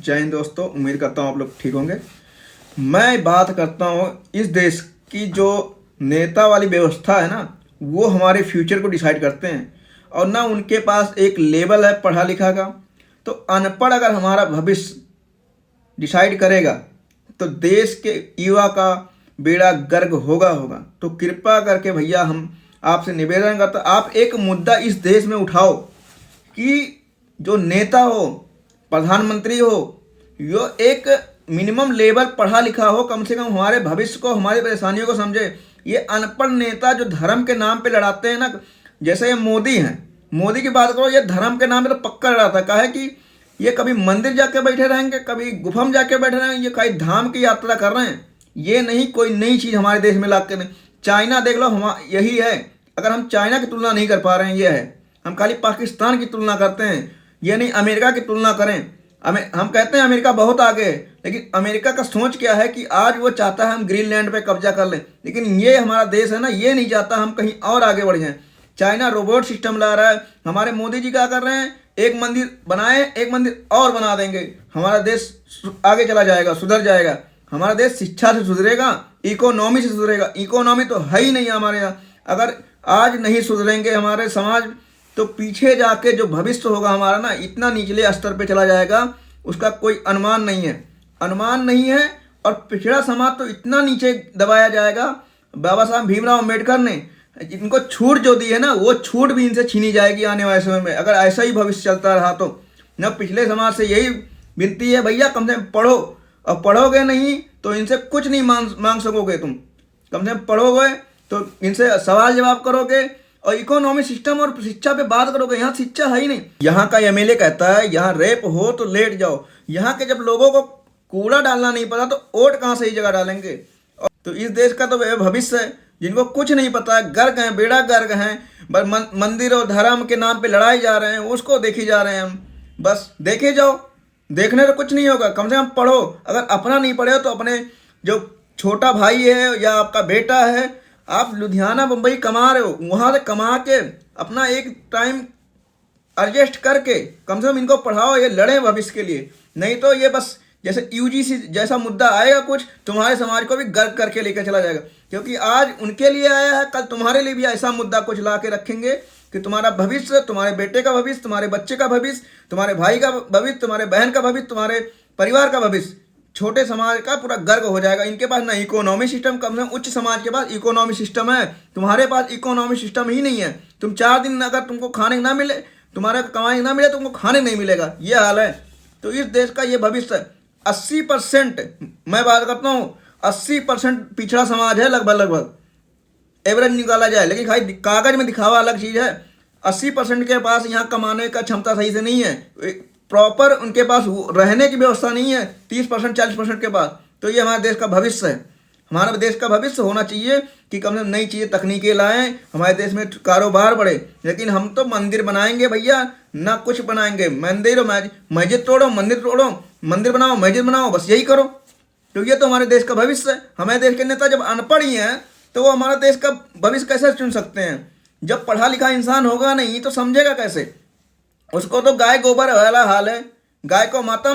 जय हिंद दोस्तों, उम्मीद करता हूँ आप लोग ठीक होंगे। मैं बात करता हूँ इस देश की जो नेता वाली व्यवस्था है ना, वो हमारे फ्यूचर को डिसाइड करते हैं और ना उनके पास एक लेवल है पढ़ा लिखा का। तो अनपढ़ अगर हमारा भविष्य डिसाइड करेगा तो देश के युवा का बेड़ा गर्क होगा। तो कृपया करके भैया हम आपसे निवेदन करते आप एक मुद्दा इस देश में उठाओ कि जो नेता हो, प्रधानमंत्री हो, यो एक मिनिमम लेवल पढ़ा लिखा हो, कम से कम हमारे भविष्य को, हमारी परेशानियों को समझे। ये अनपढ़ नेता जो धर्म के नाम पे लड़ाते हैं ना, जैसे ये मोदी हैं, मोदी की बात करो, ये धर्म के नाम पे तो पक्का लड़ाता। काहे कि ये कभी मंदिर जाके बैठे रहेंगे, कभी गुफा में जाके बैठे रहेंगे, ये कहीं धाम की यात्रा कर रहे हैं। ये नहीं कोई नई चीज़ हमारे देश में ला के नहीं। चाइना देख लो, हम यही है। अगर हम चाइना की तुलना नहीं कर पा रहे हैं, ये है, हम खाली पाकिस्तान की तुलना करते हैं, ये नहीं अमेरिका की तुलना करें। हम कहते हैं अमेरिका बहुत आगे है, लेकिन अमेरिका का सोच क्या है कि आज वो चाहता है हम ग्रीनलैंड पे कब्जा कर लें, लेकिन ये हमारा देश है ना, ये नहीं चाहता हम कहीं और आगे बढ़ जाएं। चाइना रोबोट सिस्टम ला रहा है, हमारे मोदी जी क्या कर रहे हैं, एक मंदिर बनाए, एक मंदिर और बना देंगे, हमारा देश आगे चला जाएगा, सुधर जाएगा। हमारा देश शिक्षा से सुधरेगा, इकोनॉमी से सुधरेगा। इकोनॉमी तो है ही नहीं हमारे यहाँ। अगर आज नहीं सुधरेंगे हमारे समाज, तो पीछे जाके जो भविष्य होगा हमारा ना, इतना निचले स्तर पे चला जाएगा, उसका कोई अनुमान नहीं है। और पिछड़ा समाज तो इतना नीचे दबाया जाएगा। बाबा साहब भीमराव अम्बेडकर ने इनको छूट जो दी है ना, वो छूट भी इनसे छीनी जाएगी आने वाले समय में, अगर ऐसा ही भविष्य चलता रहा तो। न पिछले समाज से यही विनती है, भैया कम से कम पढ़ो, और पढ़ोगे नहीं तो इनसे कुछ नहीं मांग सकोगे। तुम कम से कम पढ़ोगे तो इनसे सवाल जवाब करोगे, और इकोनॉमी सिस्टम और शिक्षा पे बात करोगे। यहाँ शिक्षा है ही नहीं। यहाँ का एमएलए कहता है यहाँ रेप हो तो लेट जाओ। यहाँ के जब लोगों को कूड़ा डालना नहीं पता तो वोट कहाँ सही जगह डालेंगे। तो इस देश का तो भविष्य है, जिनको कुछ नहीं पता है, गर्क हैं, बेड़ा गर्क हैं, बस मंदिर और धर्म के नाम पे लड़ाई जा रहे हैं, उसको देखी जा रहे हैं हम। बस देखे जाओ, देखने तो कुछ नहीं होगा। कम से कम पढ़ो। अगर अपना नहीं पढ़े हो तो अपने जो छोटा भाई है या आपका बेटा है, आप लुधियाना मुंबई कमा रहे हो, वहाँ से कमा के अपना एक टाइम एडजस्ट करके कम से कम इनको पढ़ाओ, ये लड़े भविष्य के लिए। नहीं तो ये बस जैसे यूजीसी जैसा मुद्दा आएगा कुछ, तुम्हारे समाज को भी गर्क करके लेकर चला जाएगा। क्योंकि आज उनके लिए आया है, कल तुम्हारे लिए भी ऐसा मुद्दा कुछ ला के रखेंगे कि तुम्हारा भविष्य, तुम्हारे बेटे का भविष्य, तुम्हारे बच्चे का भविष्य, तुम्हारे भाई का भविष्य, तुम्हारे बहन का भविष्य, तुम्हारे परिवार का भविष्य, छोटे समाज का पूरा गर्क हो जाएगा। इनके पास ना इकोनॉमी सिस्टम, कम से कम उच्च समाज के पास इकोनॉमी सिस्टम है, तुम्हारे पास इकोनॉमी सिस्टम ही नहीं है। तुम 4 दिन अगर तुमको खाने ना मिले, तुम्हारा कमाई ना मिले, तुमको खाने नहीं मिलेगा, ये हाल है। तो इस देश का ये भविष्य है। 80% मैं बात करता हूँ, 80% पिछड़ा समाज है लगभग एवरेज निकाला जाए, लेकिन खाली कागज में दिखावा अलग चीज़ है। 80% के पास यहाँ कमाने का क्षमता सही से नहीं है, प्रॉपर उनके पास रहने की व्यवस्था नहीं है। 30% 40% के पास। तो ये हमारे देश का भविष्य है। हमारा देश का भविष्य होना चाहिए कि कम से कम नई चीज़ें, तकनीकें लाएं, हमारे देश में कारोबार बढ़े। लेकिन हम तो मंदिर बनाएंगे भैया, ना कुछ बनाएंगे। मंदिर मस्जिद तोड़ो, मंदिर तोड़ो, मंदिर बनाओ, मस्जिद बनाओ, बस यही करो। तो ये तो हमारे देश का भविष्य है। हमारे देश के नेता जब अनपढ़ ही हैं तो वो हमारा देश का भविष्य कैसे चुन सकते हैं? जब पढ़ा लिखा इंसान होगा नहीं तो समझेगा कैसे? उसको तो गाय गोबर वाला हाल है, गाय को माता